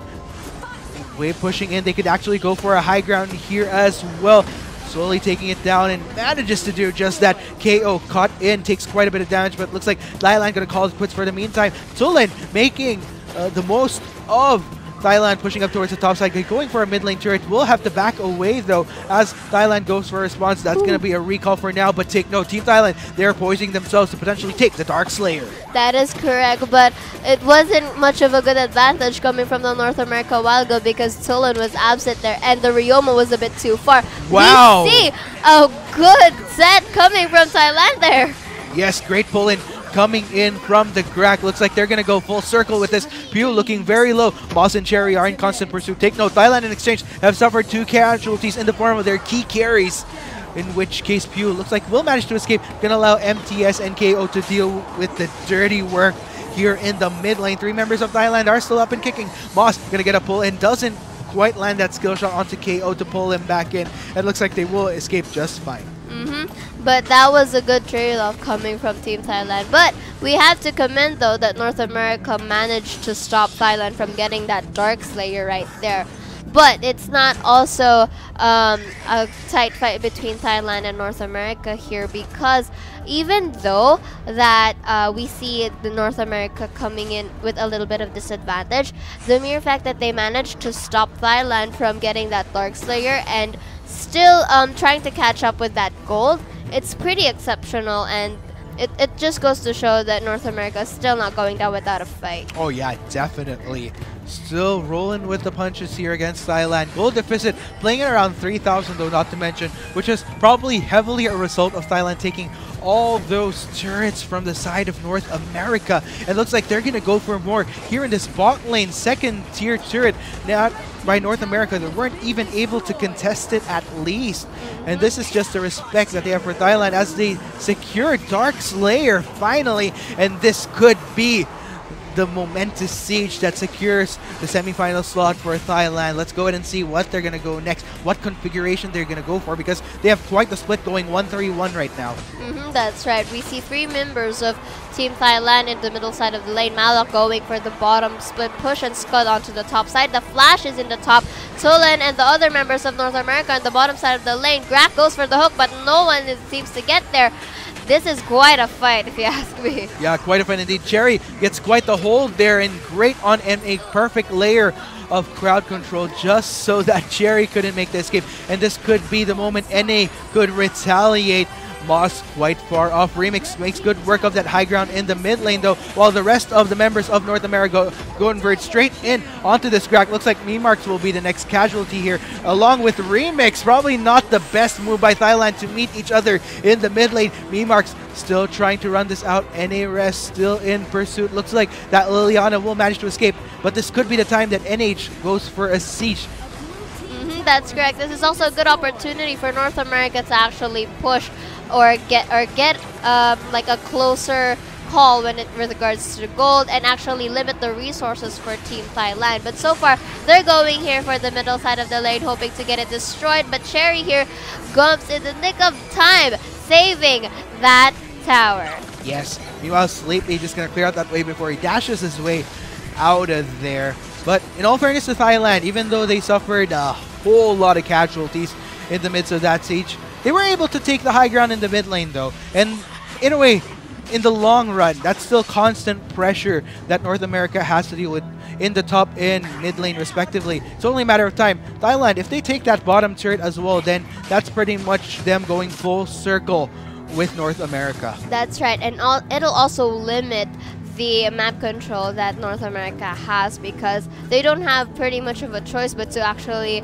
wave pushing in, they could actually go for a high ground here as well. Slowly taking it down and manages to do just that. KO caught in, takes quite a bit of damage, but looks like Thailand going to call it quits for the meantime. Tulin making the most of Thailand pushing up towards the top side, going for a mid lane turret. Will have to back away though as Thailand goes for a response. That's going to be a recall for now, but take note, Team Thailand, they're poising themselves to potentially take the Dark Slayer. That is correct, but it wasn't much of a good advantage coming from the North America a while ago because Tulin was absent there and the Ryoma was a bit too far. Wow! We see a good set coming from Thailand there. Yes, great pull-in coming in from the Grak. Looks like they're going to go full circle with this. Pew looking very low. Moss and Cherry are in constant pursuit. Take note, Thailand in exchange have suffered 2 casualties in the form of their key carries, in which case Pew looks like will manage to escape. Going to allow MTS and KO to deal with the dirty work here in the mid lane. 3 members of Thailand are still up and kicking. Moss going to get a pull in. Doesn't quite land that skill shot onto KO to pull him back in. It looks like they will escape just fine. But that was a good trade-off coming from Team Thailand. But we have to commend though that North America managed to stop Thailand from getting that Dark Slayer right there. But it's not also a tight fight between Thailand and North America here, because even though that we see the North America coming in with a little bit of disadvantage, the mere fact that they managed to stop Thailand from getting that Dark Slayer and still trying to catch up with that gold, it's pretty exceptional, and it just goes to show that North America is still not going down without a fight. Oh yeah, definitely. Still rolling with the punches here against Thailand. Gold deficit playing at around 3,000 though, not to mention, which is probably heavily a result of Thailand taking all those turrets from the side of North America. It looks like they're going to go for more here in this bot lane. Second tier turret now by North America. They weren't even able to contest it at least. And this is just the respect that they have for Thailand as they secure Dark Slayer finally. And this could be the momentous siege that secures the semifinal slot for Thailand. Let's go ahead and see what they're going to go next, what configuration they're going to go for, because they have quite the split going 1-3-1 right now. That's right. We see 3 members of Team Thailand in the middle side of the lane. Malak going for the bottom split push and Scud onto the top side. The Flash is in the top. Tolan and the other members of North America on the bottom side of the lane. Grak goes for the hook, but no one seems to get there. This is quite a fight, if you ask me. Yeah, quite a fight indeed. Cherry gets quite the hold there, and great on a perfect layer of crowd control just so that Cherry couldn't make the escape. And this could be the moment NA could retaliate. Moss quite far off. Remix makes good work of that high ground in the mid lane though, while the rest of the members of North America go convert straight in onto this crack. Looks like Memarks will be the next casualty here, along with Remix. Probably not the best move by Thailand to meet each other in the mid lane. Memarks still trying to run this out. NARS still in pursuit. Looks like that Liliana will manage to escape, but this could be the time that NH goes for a siege. That's correct. This is also a good opportunity for North America to actually push or get like a closer call when it with regards to the gold and actually limit the resources for Team Thailand. But so far, they're going here for the middle side of the lane, hoping to get it destroyed. But Cherry here gumps in the nick of time, saving that tower. Yes. Meanwhile, Sleepy just going to clear out that way before he dashes his way out of there. But in all fairness to Thailand, even though they suffered a whole lot of casualties in the midst of that siege, they were able to take the high ground in the mid lane though. And in a way, in the long run, that's still constant pressure that North America has to deal with in the top and mid lane respectively. It's only a matter of time. Thailand, if they take that bottom turret as well, then that's pretty much them going full circle with North America. That's right, and it'll also limit the map control that North America has, because they don't have pretty much of a choice but to actually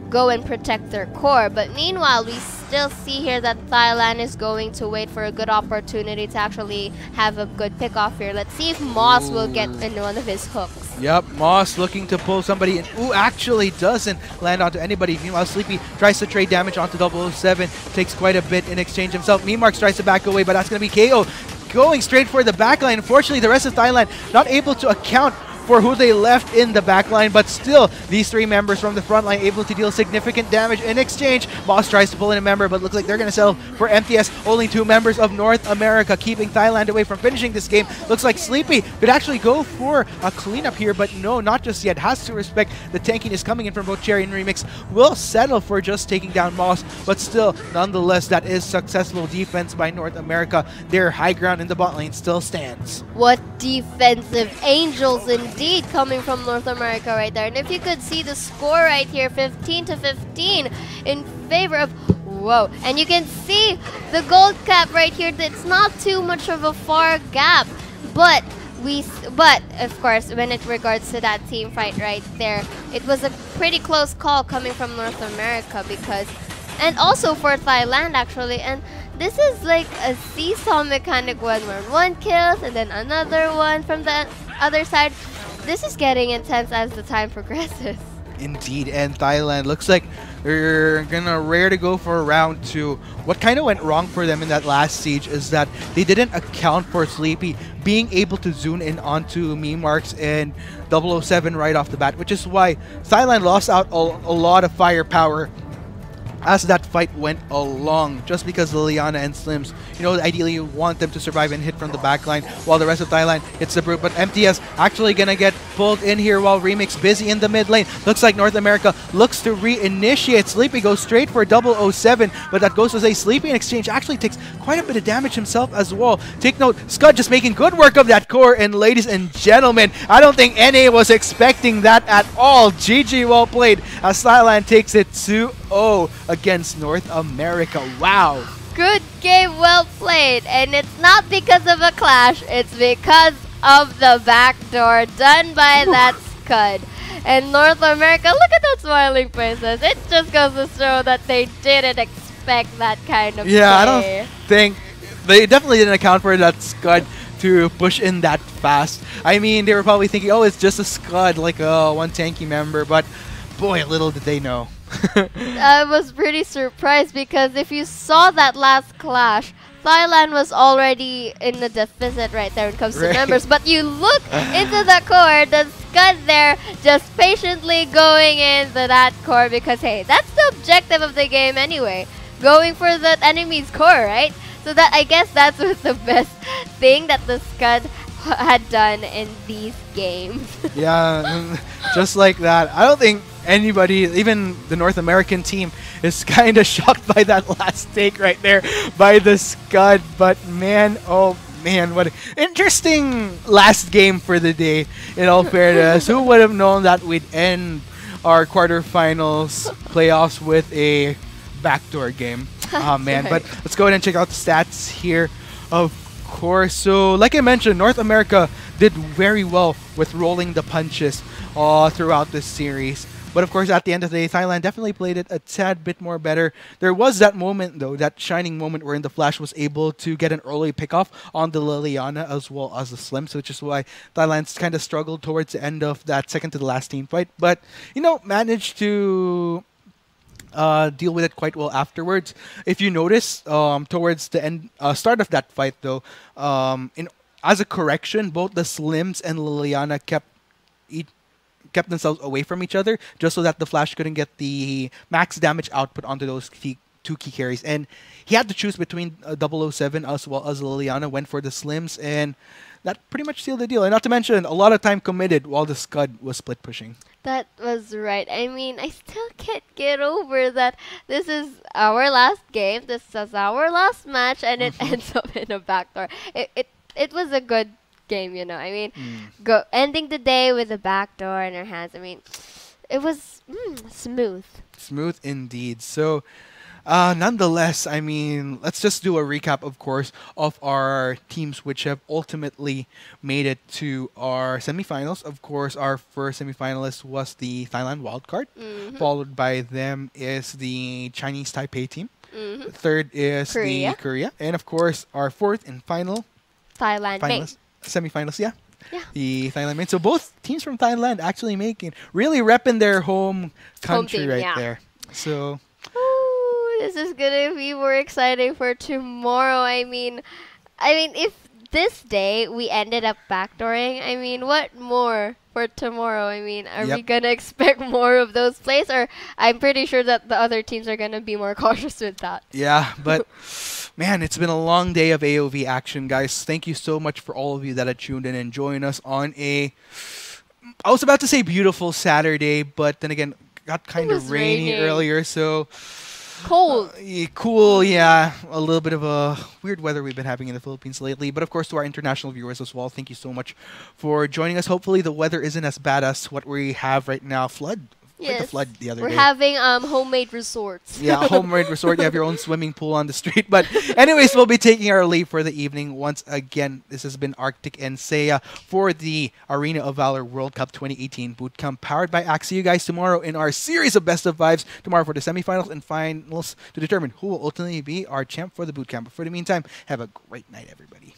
go and protect their core. But meanwhile, we still see here that Thailand is going to wait for a good opportunity to actually have a good pick off here. Let's see if Moss will get in one of his hooks. Yep, Moss looking to pull somebody in. Ooh, actually doesn't land onto anybody. Meanwhile, Sleepy tries to trade damage onto 007, takes quite a bit in exchange himself. Memarks tries to back away, but that's going to be KO. Going straight for the backline. Unfortunately, the rest of Thailand not able to account for who they left in the backline, but still, these 3 members from the front line able to deal significant damage in exchange. Moss tries to pull in a member, but looks like they're going to settle for MTS. Only 2 members of North America, keeping Thailand away from finishing this game. Looks like Sleepy could actually go for a cleanup here, but no, not just yet. Has to respect the tankiness coming in from both Cherry and Remix. Will settle for just taking down Moss, but still, nonetheless, that is successful defense by North America. Their high ground in the bot lane still stands. What defensive angels indeed coming from North America right there. And if you could see the score right here, 15-15 in favor of... Whoa. And you can see the gold cap right here. It's not too much of a far gap. But of course, when it regards to that team fight right there, it was a pretty close call coming from North America, because... And also for Thailand, actually. And this is like a seesaw mechanic one, where one kills and then another one from the other side. This is getting intense as the time progresses. Indeed, and Thailand looks like they're gonna rare to go for round 2. What kind of went wrong for them in that last siege is that they didn't account for Sleepy being able to zoom in onto Memarks and 007 right off the bat, which is why Thailand lost out a lot of firepower as that fight went along, just because Liliana and Slims, you know, ideally you want them to survive and hit from the backline while the rest of Thailand hits the brute. But MTS actually gonna get pulled in here while Remix busy in the mid lane. Looks like North America looks to reinitiate. Sleepy goes straight for 007, but that goes to say Sleepy in exchange actually takes quite a bit of damage himself as well. Take note, Scud just making good work of that core, and ladies and gentlemen, I don't think NA was expecting that at all. GG, well played, as Thailand takes it 2-0 against North America. Wow. Good game, well played. And it's not because of a clash, it's because of the backdoor done by that Scud. And North America, look at that smiling faces. It just goes to show that they didn't expect that kind of play. I don't think They definitely didn't account for that Scud to push in that fast. I mean, they were probably thinking, oh, it's just a Scud, like one tanky member, but boy, little did they know. I was pretty surprised because if you saw that last clash, Thailand was already in the deficit right there when it comes to members. But you look into the core, the Scud there just patiently going into that core because, hey, that's the objective of the game anyway. Going for the enemy's core, right? So that I guess that's was the best thing that the Scud had done in these games. Yeah, just like that. I don't think anybody, even the North American team, is kind of shocked by that last take right there by the Scud. But man, oh man, what an interesting last game for the day, in all fairness. Who would have known that we'd end our quarterfinals playoffs with a backdoor game? Oh man, but let's go ahead and check out the stats here, of course. So like I mentioned, North America did very well with rolling the punches throughout this series. But of course, at the end of the day, Thailand definitely played it a tad bit more better. There was that moment, though, that shining moment wherein the Flash was able to get an early pickoff on the Liliana as well as the Slims, which is why Thailand kind of struggled towards the end of that second to the last team fight. But, you know, managed to deal with it quite well afterwards. If you notice, towards the end, start of that fight, though, as a correction, both the Slims and Liliana kept themselves away from each other just so that the Flash couldn't get the max damage output onto those two key carries. And he had to choose between 007 as well as Liliana, went for the Slims, and that pretty much sealed the deal. And not to mention, a lot of time committed while the Scud was split pushing. That was right. I mean, I still can't get over that this is our last game, this is our last match, and it ends up in a backdoor. It was a good game, you know. I mean, ending the day with a backdoor in her hands. I mean, it was smooth. Smooth indeed. So, nonetheless, I mean, let's just do a recap, of course, of our teams which have ultimately made it to our semifinals. Of course, our first semifinalist was the Thailand wildcard. Followed by them is the Chinese Taipei team. Third is the Korea. And, of course, our fourth and final Thailand finalist. Semi-finals, yeah. The Thailand main. So both teams from Thailand actually really repping their home country right there. So, ooh, this is gonna be more exciting for tomorrow. I mean, if this day we ended up backdooring, I mean, what more for tomorrow? I mean, are we gonna expect more of those plays, or I'm pretty sure that the other teams are gonna be more cautious with that. Yeah, but. Man, it's been a long day of AOV action, guys. Thank you so much for all of you that have tuned in and joined us on I was about to say beautiful Saturday, but then again, got kind of rainy earlier, so... Cold. Cool, yeah. A little bit of a weird weather we've been having in the Philippines lately. But of course, to our international viewers as well, thank you so much for joining us. Hopefully, the weather isn't as bad as what we have right now. Quite the flood the other day. We're having homemade resorts. Yeah, homemade resort. You have your own swimming pool on the street. But anyways, we'll be taking our leave for the evening. Once again, this has been Arctic and Seiya for the Arena of Valor World Cup 2018 Bootcamp powered by Axe. See you guys tomorrow in our series of Best of Fives. Tomorrow for the semifinals and finals to determine who will ultimately be our champ for the Bootcamp. But for the meantime, have a great night, everybody.